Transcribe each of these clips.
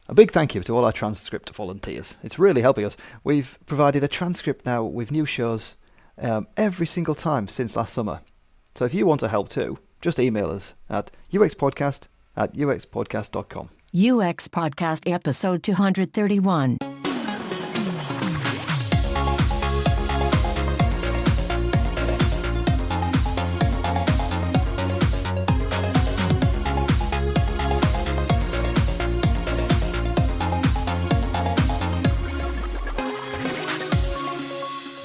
A big thank you to all our transcript volunteers. It's really helping us. We've provided a transcript now with new shows every single time since last summer. So if you want to help too, just email us at uxpodcast@uxpodcast.com. UX Podcast Episode 231.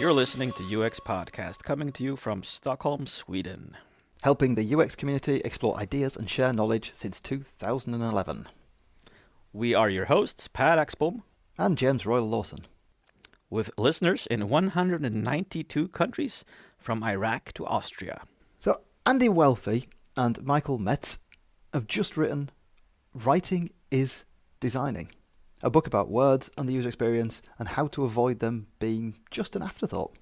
You're listening to UX Podcast, coming to you from Stockholm, Sweden. Helping the UX community explore ideas and share knowledge since 2011. We are your hosts, Per Axbom, And James Royal Lawson. with listeners in 192 countries, from Iraq to Austria. So Andy Welfle and Michael Metz have just written Writing is Designing, a book about words and the user experience and how to avoid them being just an afterthought.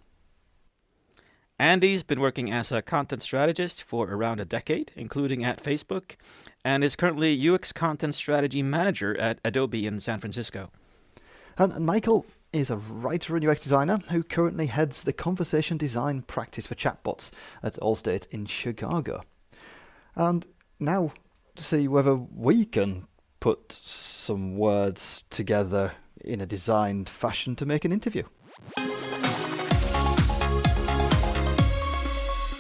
Andy's been working as a content strategist for around a decade, including at Facebook, and is currently UX Content Strategy Manager at Adobe in San Francisco. And Michael is a writer and UX designer who currently heads the conversation design practice for chatbots at Allstate in Chicago. And now to see whether we can put some words together in a designed fashion to make an interview.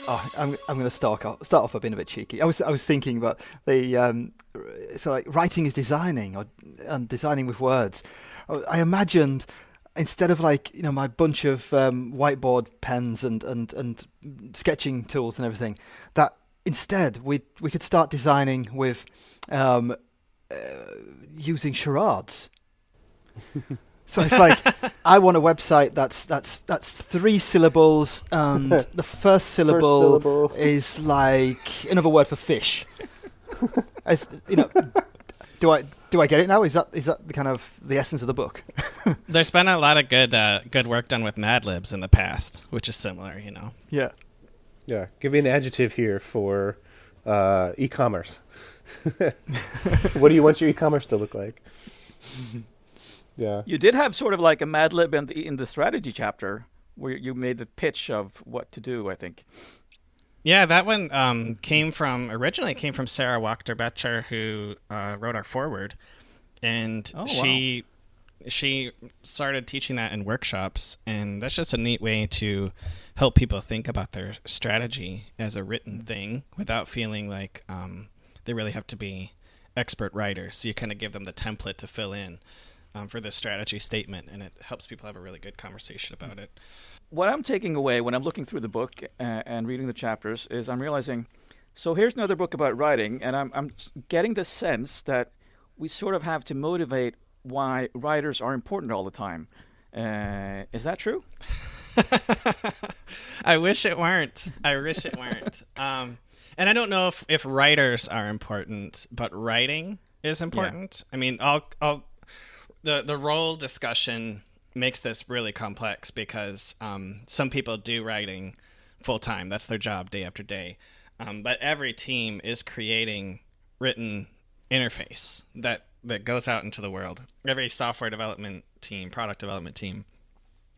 Oh, I'm going to start off by being a bit cheeky. I was thinking about the so like writing is designing and designing with words. I imagined instead of my bunch of whiteboard pens and sketching tools and everything, that instead we could start designing with using charades. So it's like, I want a website that's 3 syllables, and the first syllable is like another word for fish. As you know, do I get it now? Is that the kind of the essence of the book? There's been a lot of good work done with Mad Libs in the past, which is similar, you know. Yeah. Yeah. Give me an adjective here for e-commerce. What do you want your e-commerce to look like? Yeah. You did have sort of like a Mad Lib in the strategy chapter, where you made the pitch of what to do, I think. Yeah, that one originally came from Sarah Wachter-Betcher, who wrote our foreword, and she started teaching that in workshops, and that's just a neat way to help people think about their strategy as a written thing without feeling like they really have to be expert writers. So you kind of give them the template to fill in for the strategy statement, and it helps people have a really good conversation about it. What I'm taking away when I'm looking through the book and reading the chapters is I'm realizing, so here's another book about writing, and I'm getting the sense that we sort of have to motivate why writers are important all the time. Is that true? I wish it weren't. And I don't know if writers are important, but writing is important. Yeah. I mean, the role discussion makes this really complex because some people do writing full time. That's their job day after day. But every team is creating written interface that goes out into the world. Every software development team, product development team,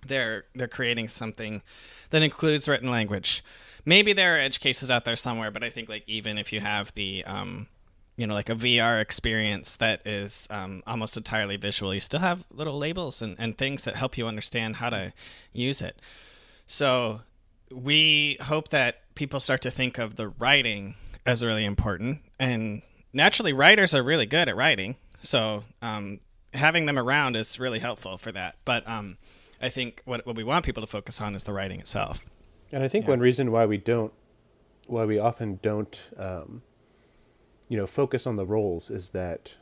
they're creating something that includes written language. Maybe there are edge cases out there somewhere, but I think like even if you have the like a VR experience that is almost entirely visual, you still have little labels and things that help you understand how to use it. So we hope that people start to think of the writing as really important. And naturally, writers are really good at writing. So having them around is really helpful for that. But I think what we want people to focus on is the writing itself. And I think one reason why we often don't focus on the roles is that,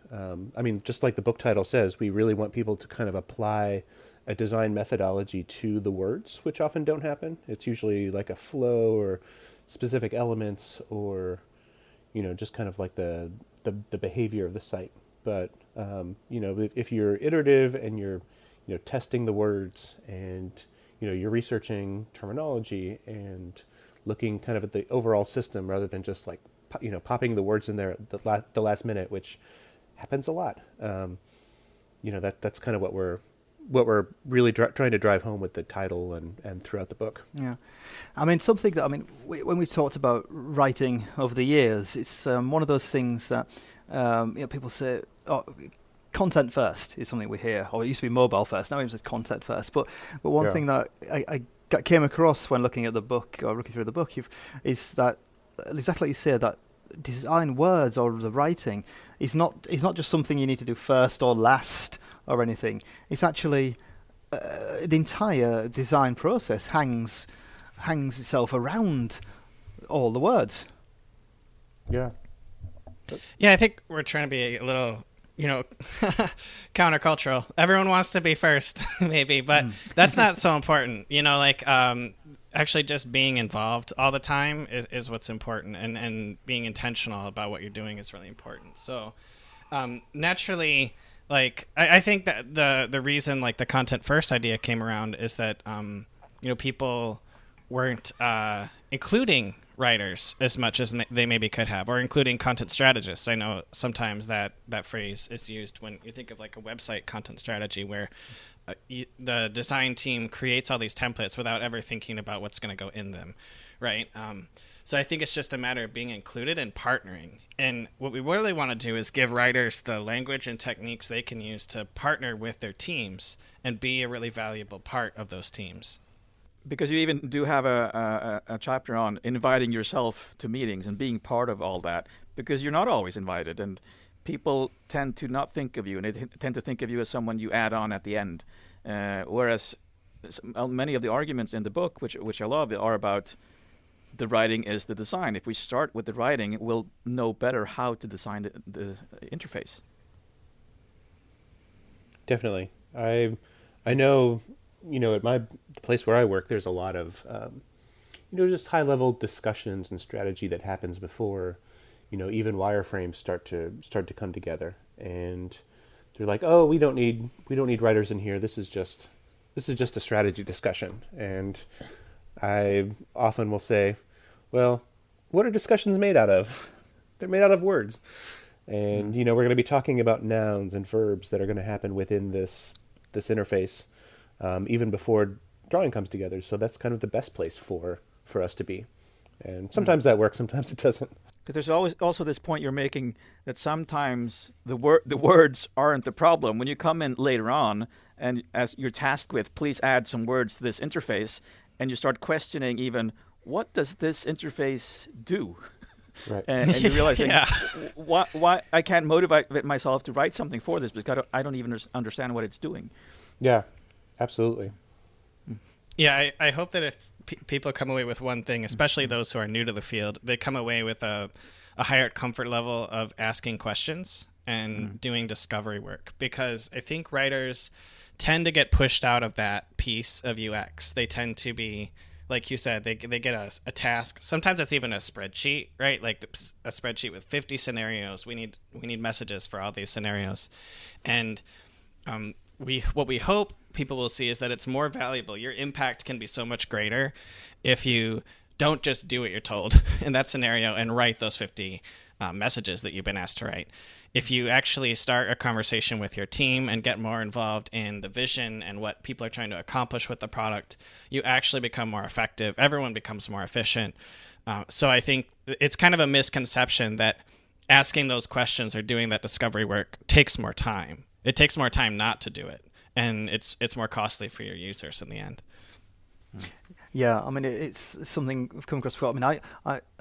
just like the book title says, we really want people to kind of apply a design methodology to the words, which often don't happen. It's usually like a flow or specific elements or, just kind of like the behavior of the site. But, if you're iterative and you're, testing the words and, you're researching terminology and looking kind of at the overall system rather than just like, popping the words in there at the last minute, which happens a lot. that's kind of what we're really trying to drive home with the title and throughout the book. Yeah, I mean, something that when we've talked about writing over the years, it's one of those things that people say, oh, content first is something we hear, or it used to be mobile first. Now it says content first. But one thing that I came across when looking at the book or looking through the book is that exactly like you say, that design words or the writing is not just something you need to do first or last or anything. It's actually the entire design process hangs itself around all the words. Yeah. Yeah, I think we're trying to be a little, countercultural. Everyone wants to be first, maybe, but that's not so important. Actually just being involved all the time is what's important, and being intentional about what you're doing is really important. So naturally, I think that the reason the content first idea came around is that people weren't including writers as much as they maybe could have, or including content strategists. I know sometimes that phrase is used when you think of a website content strategy, where the design team creates all these templates without ever thinking about what's going to go in them, right? So I think it's just a matter of being included and partnering. And what we really want to do is give writers the language and techniques they can use to partner with their teams and be a really valuable part of those teams. Because you even do have a chapter on inviting yourself to meetings and being part of all that, because you're not always invited, and people tend to not think of you, and they tend to think of you as someone you add on at the end. Whereas many of the arguments in the book, which I love, are about the writing is the design. If we start with the writing, we'll know better how to design the interface. Definitely. I know, at the place where I work, there's a lot of, just high-level discussions and strategy that happens before, even wireframes start to come together. And they're like, oh, we don't need writers in here. This is just a strategy discussion. And I often will say, well, what are discussions made out of? They're made out of words. And, we're going to be talking about nouns and verbs that are going to happen within this interface, even before drawing comes together. So that's kind of the best place for us to be. And sometimes that works, sometimes it doesn't. Because there's always also this point you're making that sometimes the words aren't the problem. When you come in later on, and as you're tasked with, please add some words to this interface, and you start questioning even, what does this interface do? Right. And you're realizing, why I can't motivate myself to write something for this, because I don't even understand what it's doing. Yeah, absolutely. Yeah, I hope that if people come away with one thing, especially those who are new to the field, they come away with a higher comfort level of asking questions and doing discovery work. Because I think writers tend to get pushed out of that piece of UX. They tend to be, like you said, they get a task. Sometimes it's even a spreadsheet, right? Like a spreadsheet with 50 scenarios. We need messages for all these scenarios. And what we hope people will see is that it's more valuable. Your impact can be so much greater if you don't just do what you're told in that scenario and write those 50 messages that you've been asked to write. If you actually start a conversation with your team and get more involved in the vision and what people are trying to accomplish with the product, you actually become more effective. Everyone becomes more efficient. So I think it's kind of a misconception that asking those questions or doing that discovery work takes more time. It takes more time not to do it, and it's more costly for your users in the end. Yeah, I mean, it's something I've come across before. I mean,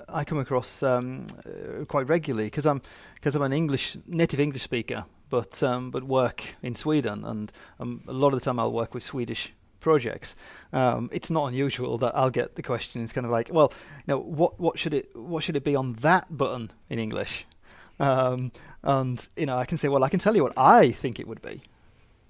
I come across quite regularly because I'm an native English speaker, but work in Sweden, and a lot of the time I'll work with Swedish projects. It's not unusual that I'll get the question. It's kind of like, well, what should it be on that button in English? And I can say, well, I can tell you what I think it would be.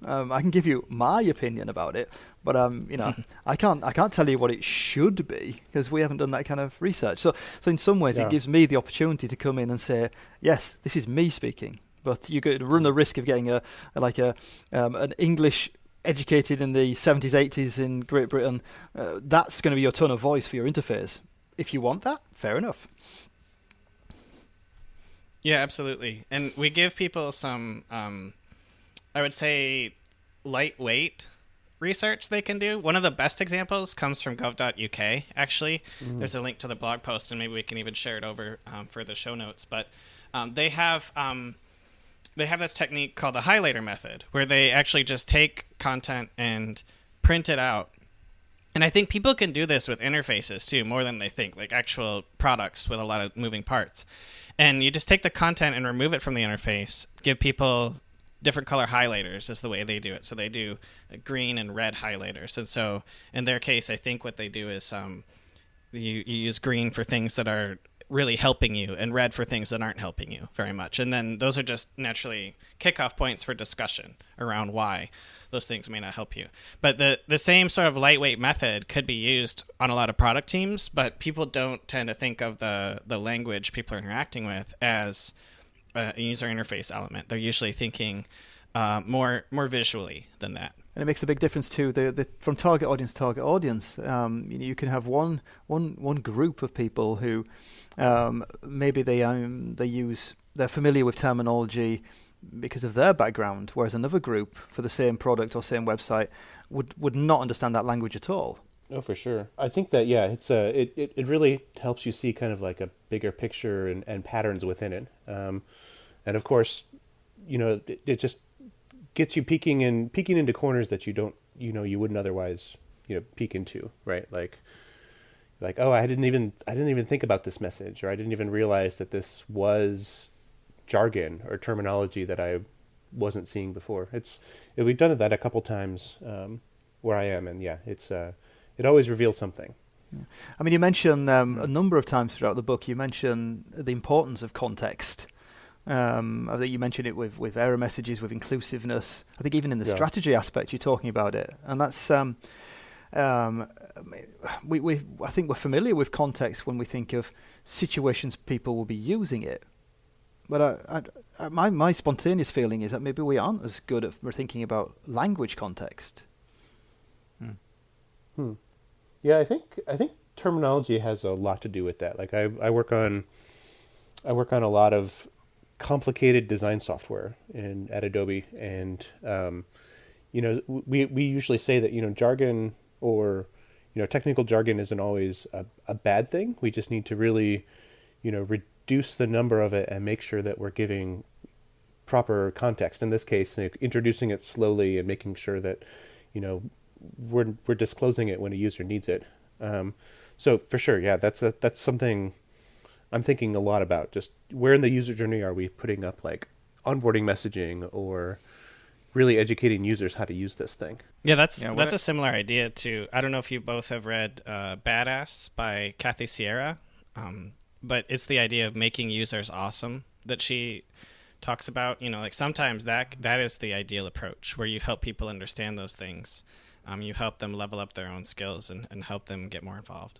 I can give you my opinion about it, but I can't tell you what it should be because we haven't done that kind of research. So in some ways, it gives me the opportunity to come in and say, yes, this is me speaking, but you could run the risk of getting an English educated in the 70s, 80s in Great Britain. That's going to be your tone of voice for your interface. If you want that, fair enough. Yeah, absolutely. And we give people some I would say, lightweight research they can do. One of the best examples comes from gov.uk, actually. There's a link to the blog post, and maybe we can even share it over for the show notes. But they have this technique called the highlighter method, where they actually just take content and print it out. And I think people can do this with interfaces too, more than they think, like actual products with a lot of moving parts. And you just take the content and remove it from the interface, give people different color highlighters is the way they do it. So they do green and red highlighters. And so in their case, I think what they do is you use green for things that are really helping you and red for things that aren't helping you very much. And then those are just naturally kickoff points for discussion around why those things may not help you. But the same sort of lightweight method could be used on a lot of product teams, but people don't tend to think of the language people are interacting with as a user interface element. They're usually thinking more visually than that. And it makes a big difference too. From target audience to target audience, you can have one group of people who maybe they're familiar with terminology because of their background, whereas another group for the same product or same website would not understand that language at all. Oh, for sure. I think that, yeah, it's it really helps you see kind of like a bigger picture and patterns within it. And of course, it just gets you peeking into corners that you wouldn't otherwise, peek into, right? Like, oh, I didn't even think about this message, or I didn't even realize that this was jargon or terminology that I wasn't seeing before. We've done that a couple times where I am, and yeah, it always reveals something. Yeah. I mean, you mentioned a number of times throughout the book, you mention the importance of context. I think you mentioned it with error messages, with inclusiveness. I think even in the strategy aspect, you're talking about it, and that's I think we're familiar with context when we think of situations people will be using it. But my spontaneous feeling is that maybe we aren't as good at thinking about language context. Yeah, I think terminology has a lot to do with that. Like I work on a lot of complicated design software at Adobe, and we usually say that jargon or technical jargon isn't always a bad thing. We just need to really reduce the number of it and make sure that we're giving proper context. In this case, introducing it slowly and making sure that we're disclosing it when a user needs it. So for sure, yeah, that's something I'm thinking a lot about. Just where in the user journey are we putting up like onboarding messaging or really educating users how to use this thing? Yeah, that's a similar idea to. I don't know if you both have read Badass by Kathy Sierra, but it's the idea of making users awesome that she talks about. Like sometimes that is the ideal approach, where you help people understand those things. You help them level up their own skills and help them get more involved.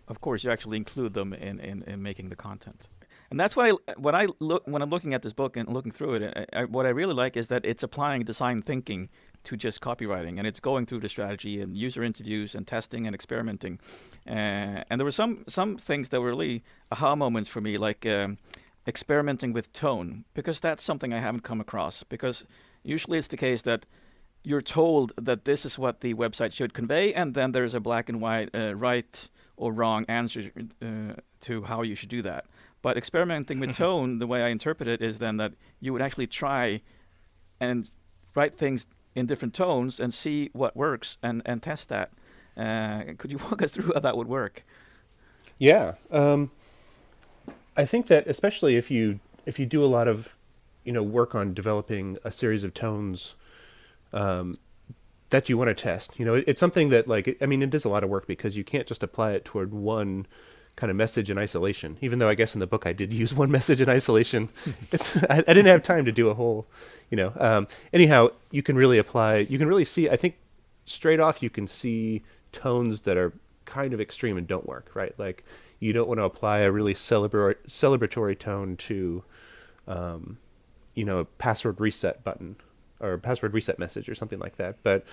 Of course, you actually include them in making the content. And that's when I'm looking at this book and looking through it, what I really like is that it's applying design thinking to just copywriting, and it's going through the strategy and user interviews and testing and experimenting. And there were some things that were really aha moments for me, like experimenting with tone, because that's something I haven't come across. Because usually it's the case that you're told that this is what the website should convey, and then there's a black and white right or wrong answer to how you should do that. But experimenting with tone, the way I interpret it, is then that you would actually try and write things in different tones and see what works and test that. Could you walk us through how that would work? Yeah. I think that especially if you do a lot of work on developing a series of tones that you want to test, it's something that it does a lot of work because you can't just apply it toward one kind of message in isolation, even though I guess in the book I did use one message in isolation. I didn't have time to do a whole, anyhow, you can really see, I think straight off you can see tones that are kind of extreme and don't work, right? Like you don't want to apply a really celebratory tone to, a password reset button or a password reset message or something like that. But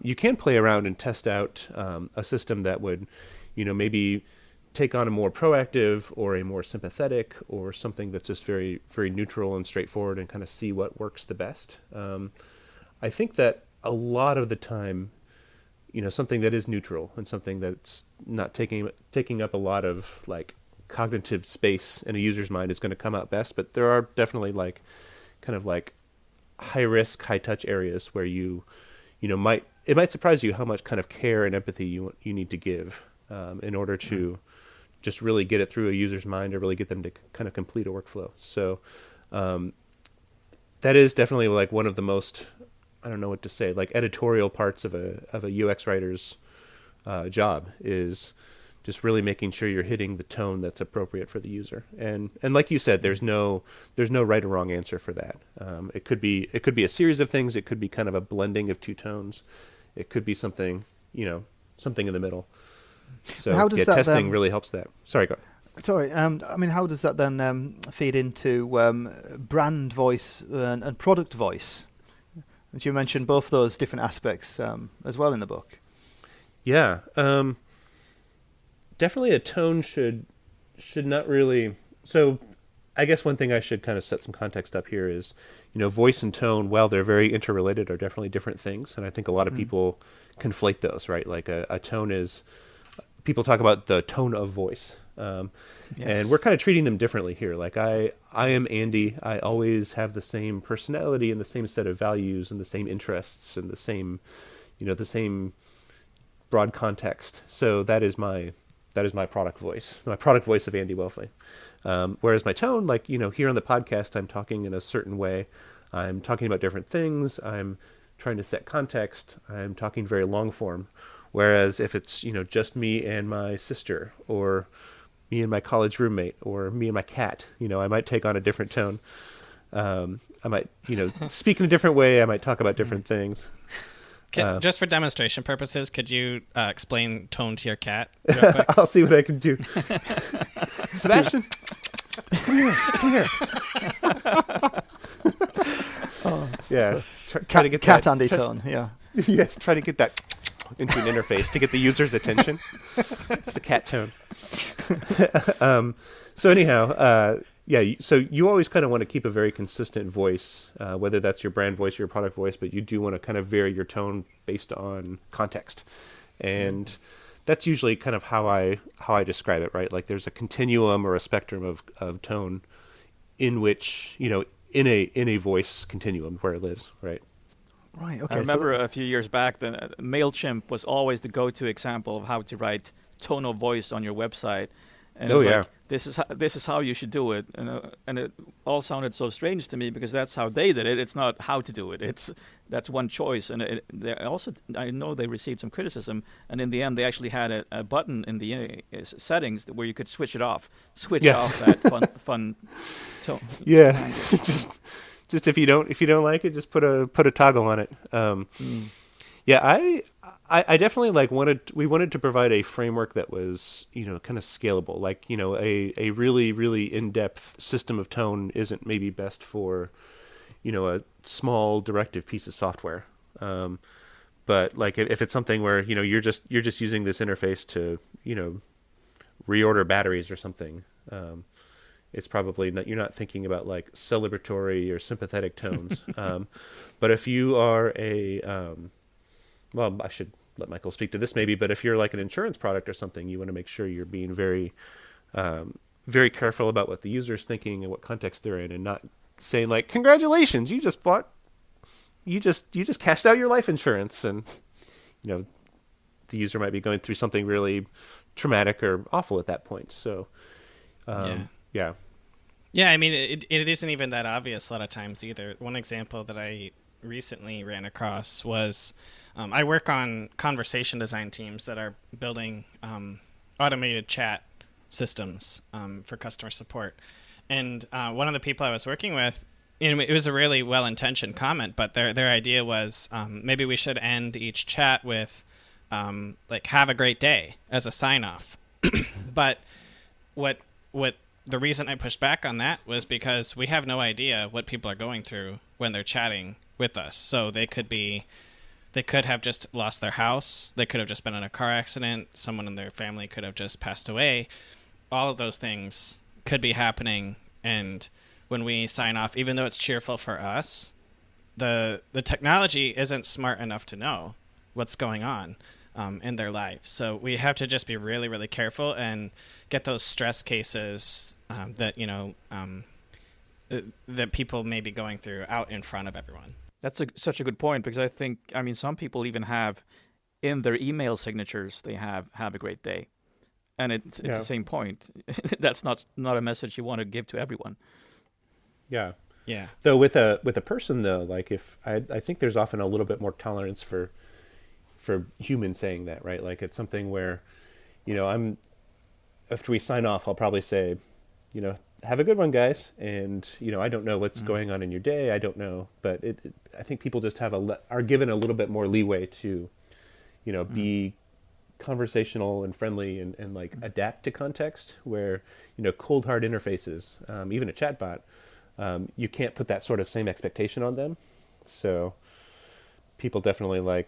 you can play around and test out a system that would, maybe take on a more proactive or a more sympathetic or something that's just very, very neutral and straightforward and kind of see what works the best. I think that a lot of the time, something that is neutral and something that's not taking up a lot of like cognitive space in a user's mind is going to come out best. But there are definitely like kind of like high risk, high touch areas where it might surprise you how much kind of care and empathy you need to give in order to just really get it through a user's mind or really get them to kind of complete a workflow. So that is definitely like one of the most, I don't know what to say, like editorial parts of a UX writer's job is just really making sure you're hitting the tone that's appropriate for the user. And like you said, there's no right or wrong answer for that. It could be a series of things. It could be kind of a blending of two tones. It could be something in the middle. So how does that testing really helps that. Sorry, go ahead. Sorry, how does that then feed into brand voice and product voice? As you mentioned, both those different aspects as well in the book. Yeah, definitely a tone should not really. So, I guess one thing I should kind of set some context up here is, voice and tone, while they're very interrelated, are definitely different things, and I think a lot of people conflate those, right? Like a tone is. People talk about the tone of voice, and we're kind of treating them differently here. Like I am Andy. I always have the same personality and the same set of values and the same interests and the same broad context. So that is my product voice, my product voice of Andy Welfle. Whereas my tone, like here on the podcast, I'm talking in a certain way. I'm talking about different things. I'm trying to set context. I'm talking very long form. Whereas if it's, just me and my sister or me and my college roommate or me and my cat, I might take on a different tone. I might, speak in a different way. I might talk about different things. Just for demonstration purposes, could you explain tone to your cat real quick? I'll see what I can do. Sebastian, come here. Yeah. Try to get cat that, Andy tone, yeah. Yes, try to get that into an interface to get the user's attention. It's the cat tone. So anyhow, so you always kind of want to keep a very consistent voice, whether that's your brand voice or your product voice, but you do want to kind of vary your tone based on context. And that's usually kind of how I describe it, right? Like there's a continuum or a spectrum of tone in which, in a voice continuum where it lives, right? Right. Okay. I remember a few years back that MailChimp was always the go-to example of how to write tone of voice on your website. And this is how you should do it, and it all sounded so strange to me because that's how they did it. It's not how to do it. That's one choice, and I know they received some criticism, and in the end they actually had a button in the settings where you could switch off that fun tone. Yeah, just if you don't like it, just put a toggle on it. Yeah, I definitely we wanted to provide a framework that was, kind of scalable. Like, a really, really in-depth system of tone isn't maybe best for, a small directive piece of software. But like if it's something where, you're just using this interface to, reorder batteries or something, it's probably not, you're not thinking about like celebratory or sympathetic tones. But if you are well, I should let Michael speak to this maybe, but if you're like an insurance product or something, you want to make sure you're being very, very careful about what the user is thinking and what context they're in, and not saying like, "Congratulations, you just cashed out your life insurance," and the user might be going through something really traumatic or awful at that point. So, yeah. I mean, it isn't even that obvious a lot of times either. One example that I recently ran across was I work on conversation design teams that are building automated chat systems for customer support. And one of the people I was working with, it was a really well-intentioned comment, but their idea was maybe we should end each chat with "have a great day" as a sign-off. But what the reason I pushed back on that was because we have no idea what people are going through when they're chatting with us. So they could be They could have just lost their house. They could have just been in a car accident. Someone in their family could have just passed away. All of those things could be happening. And when we sign off, even though it's cheerful for us, the technology isn't smart enough to know what's going on in their life. So we have to just be really, really careful and get those stress cases that people may be going through out in front of everyone. That's such a good point, because I mean, some people even have in their email signatures, they have a great day. And it's the same point. That's not a message you want to give to everyone. Yeah. Yeah. Though with a person though, like if I think there's often a little bit more tolerance for humans saying that, right? Like it's something where, after we sign off, I'll probably say, have a good one, guys. And, I don't know what's going on in your day. I don't know. But I think people just are given a little bit more leeway to, be conversational and friendly and like adapt to context where, cold hard interfaces, even a chatbot, you can't put that sort of same expectation on them. So people definitely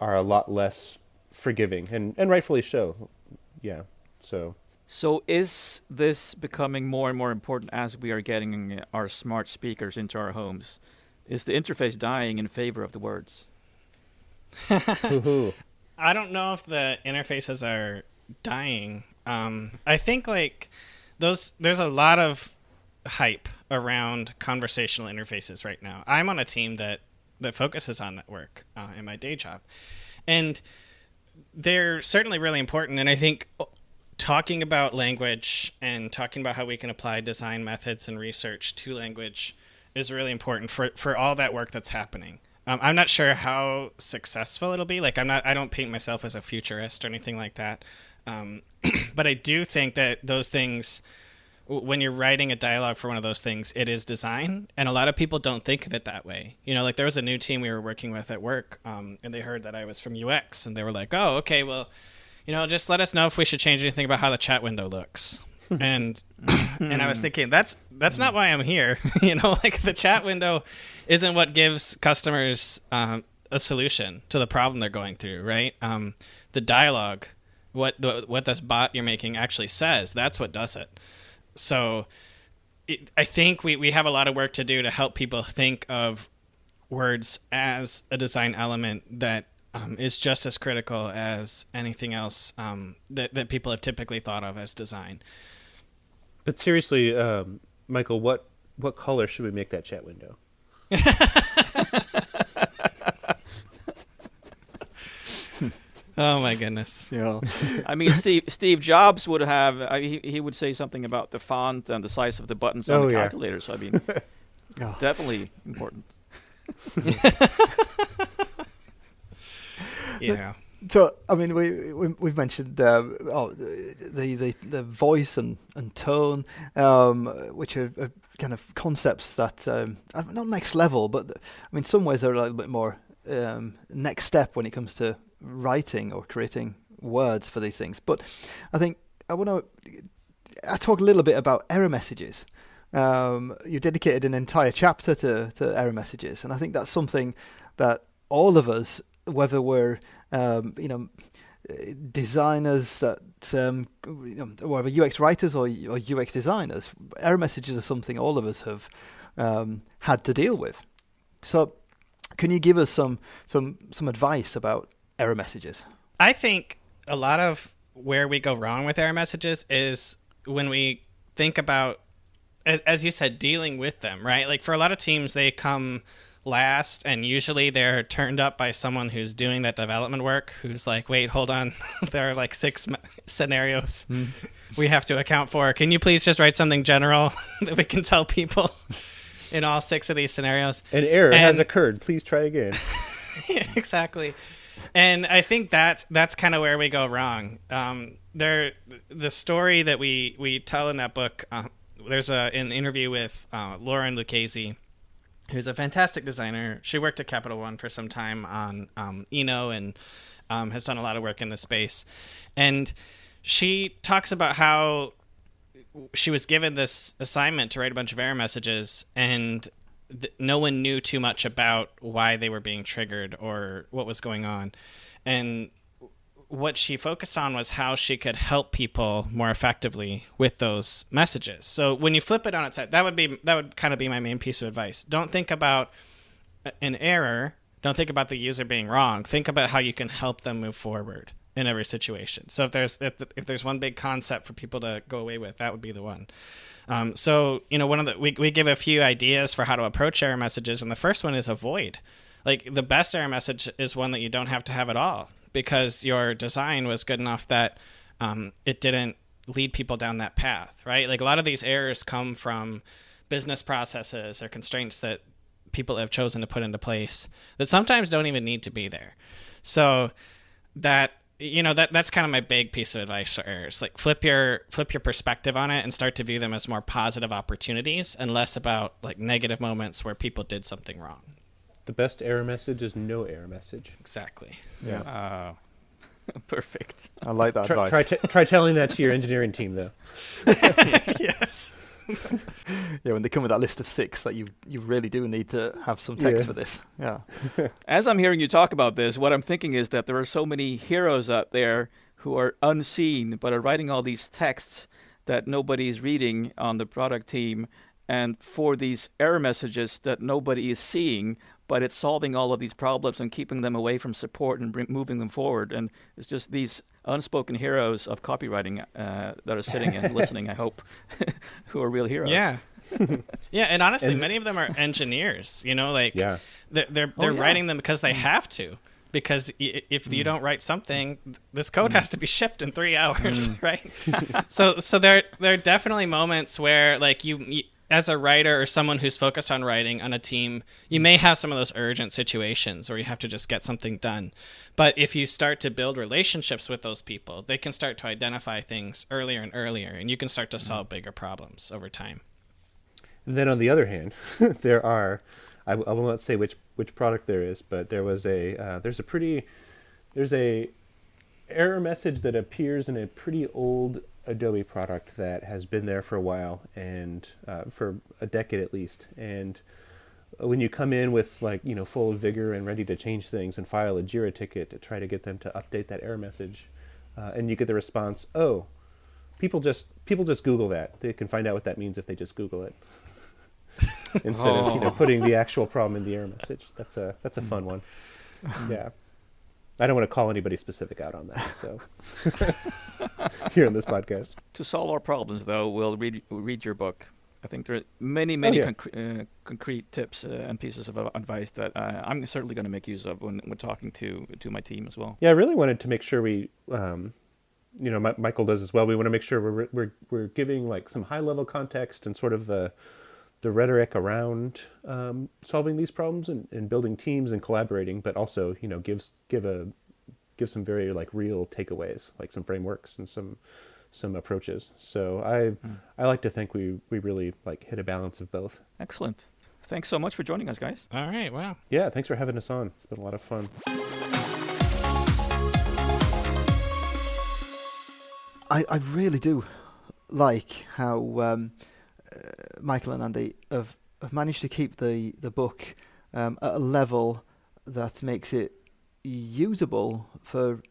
are a lot less forgiving and rightfully so. Yeah. So is this becoming more and more important as we are getting our smart speakers into our homes? Is the interface dying in favor of the words? I don't know if the interfaces are dying. I think there's a lot of hype around conversational interfaces right now. I'm on a team that focuses on that work in my day job. And they're certainly really important. And I think talking about language and talking about how we can apply design methods and research to language is really important for all that work that's happening. I'm not sure how successful it'll be. I don't paint myself as a futurist or anything like that. But I do think that those things, when you're writing a dialogue for one of those things, it is design. And a lot of people don't think of it that way. There was a new team we were working with at work, and they heard that I was from UX, and they were like, oh, okay, well, just let us know if we should change anything about how the chat window looks. And I was thinking, that's not why I'm here. The chat window isn't what gives customers a solution to the problem they're going through, right? The dialogue, what this bot you're making actually says, that's what does it. So I think we have a lot of work to do to help people think of words as a design element that is just as critical as anything else that people have typically thought of as design. But seriously, Michael, what color should we make that chat window? Oh my goodness! Yeah, I mean, Steve Jobs would have. He would say something about the font and the size of the buttons on the calculator. So I mean, definitely important. Yeah. So I mean, we've mentioned the voice and tone, which are kind of concepts that not next level, but in some ways they're a little bit more next step when it comes to writing or creating words for these things. But I think I talk a little bit about error messages. You dedicated an entire chapter to error messages, and I think that's something that all of us, whether we're designers that whether UX writers or UX designers, error messages are something all of us have had to deal with. So can you give us some advice about error messages? I think a lot of where we go wrong with error messages is when we think about, as you said, dealing with them, right? For a lot of teams, they come last, and usually they're turned up by someone who's doing that development work, who's like, wait, hold on, there are 6 scenarios we have to account for. Can you please just write something general that we can tell people in all 6 of these scenarios? An error has occurred. Please try again. Exactly. And I think that's kind of where we go wrong. The story that we tell in that book, there's an interview with Lauren Lucchese, who's a fantastic designer. She worked at Capital One for some time on Eno and has done a lot of work in the space. And she talks about how she was given this assignment to write a bunch of error messages, and no one knew too much about why they were being triggered or what was going on. And what she focused on was how she could help people more effectively with those messages. So when you flip it on its head, that would kind of be my main piece of advice. Don't think about an error. Don't think about the user being wrong. Think about how you can help them move forward in every situation. So if there's one big concept for people to go away with, that would be the one. So we give a few ideas for how to approach error messages, and the first one is avoid. Like, the best error message is one that you don't have to have at all, because your design was good enough that it didn't lead people down that path, right? Like, a lot of these errors come from business processes or constraints that people have chosen to put into place that sometimes don't even need to be there. So that's kind of my big piece of advice for errors. Like, flip your perspective on it and start to view them as more positive opportunities and less about like negative moments where people did something wrong. The best error message is no error message. Exactly. Yeah. Perfect. I like that advice. Try telling that to your engineering team, though. Yes. Yeah, when they come with that list of 6, that you really do need to have some text for this. Yeah. As I'm hearing you talk about this, what I'm thinking is that there are so many heroes out there who are unseen but are writing all these texts that nobody's reading on the product team, and for these error messages that nobody is seeing, but it's solving all of these problems and keeping them away from support and moving them forward. And it's just these unspoken heroes of copywriting that are sitting and listening, I hope, who are real heroes. Yeah. Yeah, and honestly, many of them are engineers, they're writing them because they have to. Because if you don't write something, this code has to be shipped in 3 hours, right? So there are definitely moments where, like, you as a writer or someone who's focused on writing on a team, you may have some of those urgent situations where you have to just get something done. But if you start to build relationships with those people, they can start to identify things earlier and earlier, and you can start to solve bigger problems over time. And then on the other hand, there are, I will not say which product there is, but there's a error message that appears in a pretty old Adobe product that has been there for a while, and for a decade at least. And when you come in with full of vigor and ready to change things and file a Jira ticket to try to get them to update that error message, and you get the response, "Oh, people just Google that. They can find out what that means if they just Google it." Instead of putting the actual problem in the error message. That's a fun one. Yeah. I don't want to call anybody specific out on that, so here in this podcast. To solve our problems, though, we'll read your book. I think there are many concrete tips and pieces of advice that I'm certainly going to make use of when talking to my team as well. Yeah, I really wanted to make sure we, Michael does as well. We want to make sure we're giving like some high level context and sort of the rhetoric around solving these problems and building teams and collaborating, but also give some very like real takeaways, like some frameworks and some approaches. So I like to think we really like hit a balance of both. Excellent. Thanks so much for joining us, guys. All right. Wow. Yeah. Thanks for having us on. It's been a lot of fun. I really do like how Michael and Andy have managed to keep the book at a level that makes it usable for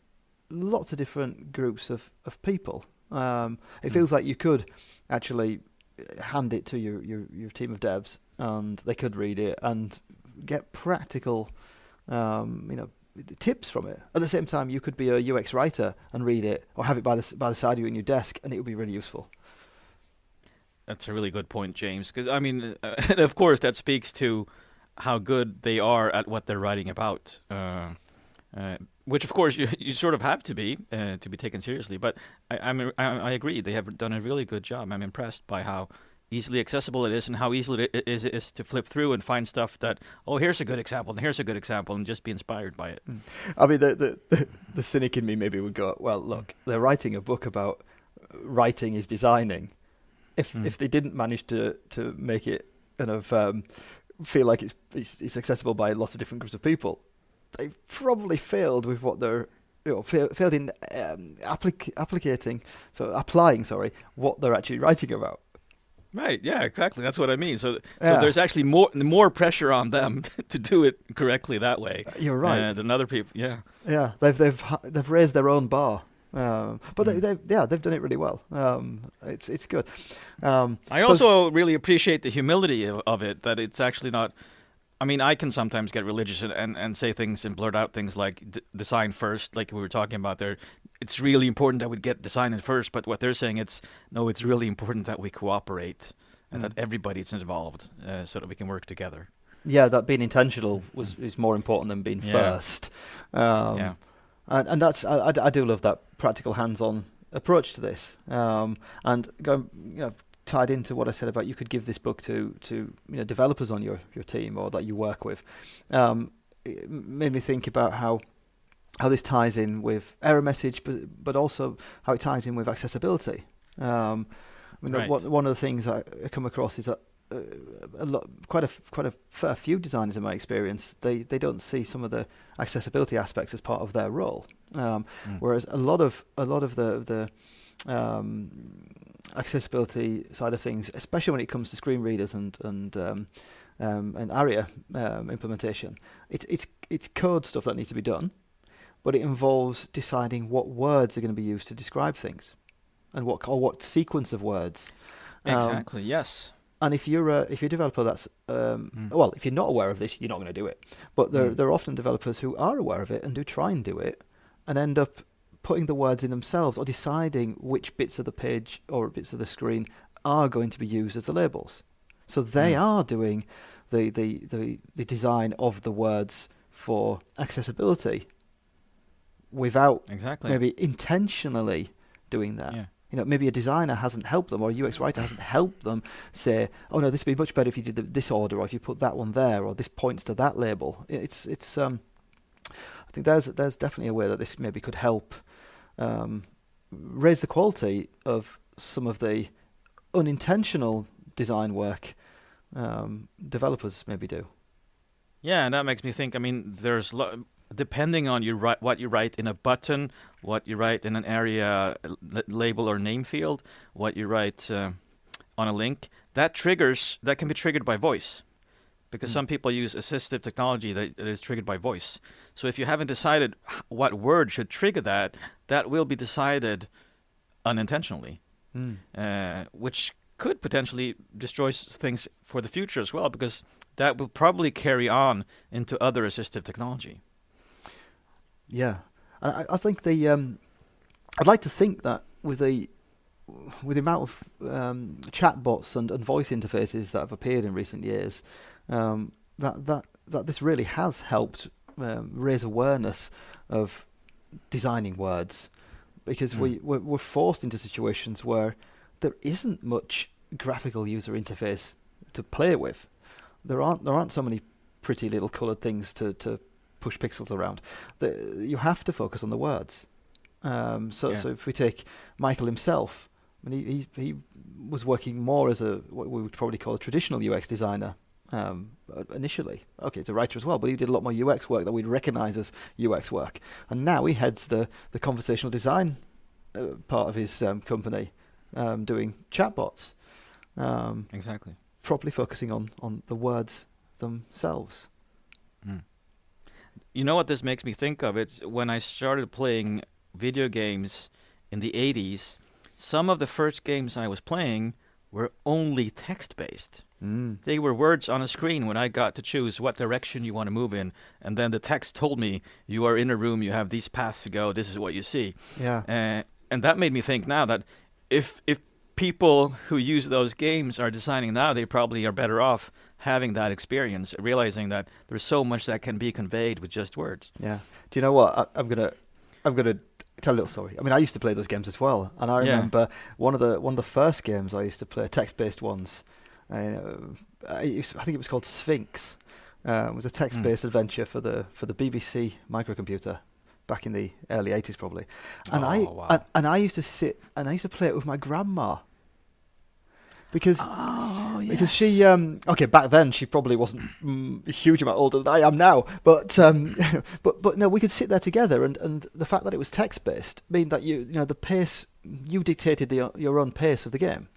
lots of different groups of people. It feels like you could actually hand it to your team of devs and they could read it and get practical tips from it. At the same time, you could be a UX writer and read it, or have it by the side of you in your desk, and it would be really useful. That's a really good point, James, because of course that speaks to how good they are at what they're writing about, which of course you sort of have to be taken seriously. But I agree, they have done a really good job. I'm impressed by how easily accessible it is and how easily it is to flip through and find stuff that, here's a good example and here's a good example, and just be inspired by it. I mean, the cynic in me maybe would go, well, look, they're writing a book about writing is designing. If they didn't manage to make it kind of feel like it's accessible by lots of different groups of people, they've probably failed with what they're failed in applying what they're actually writing about. Right. Yeah. Exactly. That's what I mean. So Yeah. there's actually more pressure on them to do it correctly that way. You're right. Than other people. Yeah. Yeah, they've raised their own bar, but they've done it really well. It's good. I also really appreciate the humility of it. That it's actually not. I mean, I can sometimes get religious and say things and blurt out things like design first, like we were talking about there. It's really important that we get design in first, but what they're saying, it's really important that we cooperate and that everybody's involved so that we can work together. Yeah, that being intentional is more important than being first. And that's I do love that practical, hands-on approach to this. And going, tied into what I said about you could give this book to developers on your team or that you work with, it made me think about how this ties in with error message, but also how it ties in with accessibility. One of the things I come across is that quite a fair few designers in my experience, they don't see some of the accessibility aspects as part of their role, whereas a lot of the accessibility side of things, especially when it comes to screen readers and ARIA implementation, it's code stuff that needs to be done, but it involves deciding what words are going to be used to describe things, and what sequence of words. Exactly. Yes. And if you're a developer that's if you're not aware of this, you're not going to do it. But there are often developers who are aware of it and do try and do it, and end up putting the words in themselves or deciding which bits of the page or bits of the screen are going to be used as the labels. So they are doing the design of the words for accessibility without maybe intentionally doing that. Yeah. Maybe a designer hasn't helped them, or a UX writer hasn't helped them say, "Oh no, this would be much better if you did this order, or if you put that one there, or this points to that label." It's. I think there's definitely a way that this maybe could help raise the quality of some of the unintentional design work developers maybe do. Yeah, and that makes me think. I mean, there's depending on what you write in a button, what you write in an area label or name field, what you write on a link, that can be triggered by voice, because some people use assistive technology that is triggered by voice. So if you haven't decided what word should trigger that will be decided unintentionally, which could potentially destroy things for the future as well, because that will probably carry on into other assistive technology. Yeah, and I think I'd like to think that with the amount of chatbots and voice interfaces that have appeared in recent years, that this really has helped raise awareness of designing words, because we're forced into situations where there isn't much graphical user interface to play with. There aren't so many pretty little coloured things to push pixels around. You have to focus on the words. So if we take Michael himself, I mean, he was working more as what we would probably call a traditional UX designer initially. Okay, it's a writer as well, but he did a lot more UX work that we'd recognise as UX work. And now he heads the conversational design part of his company, doing chatbots. Exactly. Properly focusing on the words themselves. You know what this makes me think of? It's when I started playing video games in the 80s, some of the first games I was playing were only text-based. They were words on a screen when I got to choose what direction you want to move in, and then the text told me, you are in a room, you have these paths to go, this is what you see. Yeah. And that made me think now that if people who use those games are designing now, they probably are better off having that experience, realizing that there's so much that can be conveyed with just words. Yeah. Do you know what? I'm gonna tell a little story. I mean, I used to play those games as well, and I remember one of the first games I used to play, text-based ones. I think it was called Sphinx. It was a text-based adventure for the BBC microcomputer back in the early 80s probably. And I used to sit and I used to play it with my grandma. Because she back then she probably wasn't a huge amount older than I am now, but no, we could sit there together, and the fact that it was text based meant that you know the pace, you dictated your own pace of the game.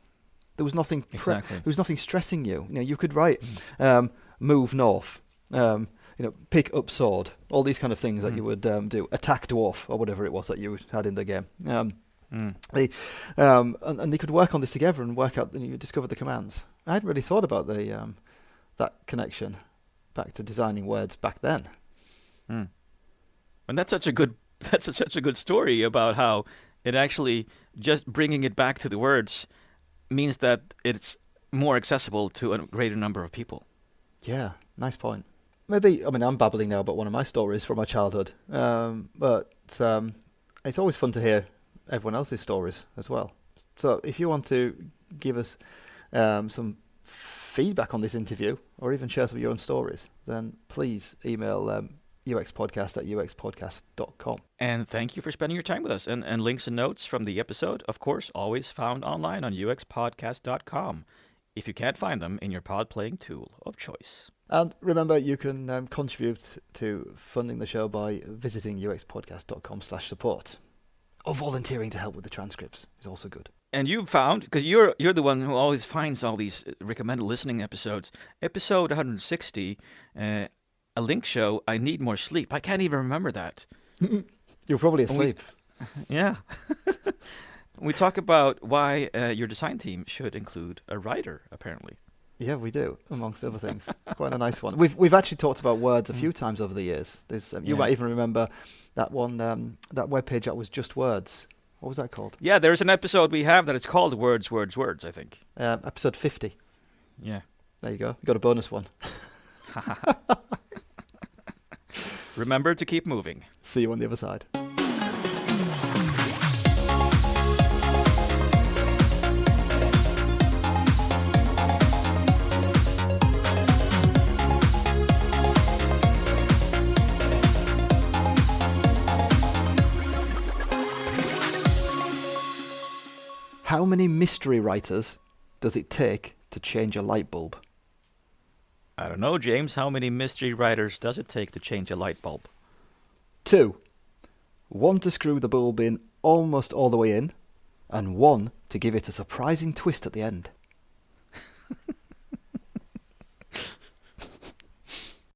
There was nothing. Exactly. There was nothing stressing you. You know, you could write, move north. Pick up sword. All these kind of things that you would do. Attack dwarf or whatever it was that you had in the game. And they could work on this together and work out. And you discover the commands. I hadn't really thought about that connection back to designing words back then. And that's such a good story about how it actually just bringing it back to the words means that it's more accessible to a greater number of people. Yeah, nice point. Maybe, I mean, I'm babbling now about one of my stories from my childhood, but it's always fun to hear everyone else's stories as well. So if you want to give us some feedback on this interview, or even share some of your own stories, then please email uxpodcast@uxpodcast.com. And thank you for spending your time with us. And links and notes from the episode, of course, always found online on uxpodcast.com, if you can't find them in your pod-playing tool of choice. And remember, you can contribute to funding the show by visiting uxpodcast.com/support. Or volunteering to help with the transcripts is also good. And you've found, because you're the one who always finds all these recommended listening episodes, episode 160, a link show, I Need More Sleep. I can't even remember that. You're probably asleep. Yeah. We talk about why your design team should include a writer, apparently. Yeah, we do, amongst other things. It's quite a nice one. We've actually talked about words a few times over the years. There's you might even remember that one, that webpage that was just words. What was that called? Yeah, there's an episode we have that it's called Words, Words, Words, I think. Episode 50. Yeah. There you go. You got a bonus one. Remember to keep moving. See you on the other side. How many mystery writers does it take to change a light bulb? I don't know, James. How many mystery writers does it take to change a light bulb? 2. 1 to screw the bulb in almost all the way in, and 1 to give it a surprising twist at the end.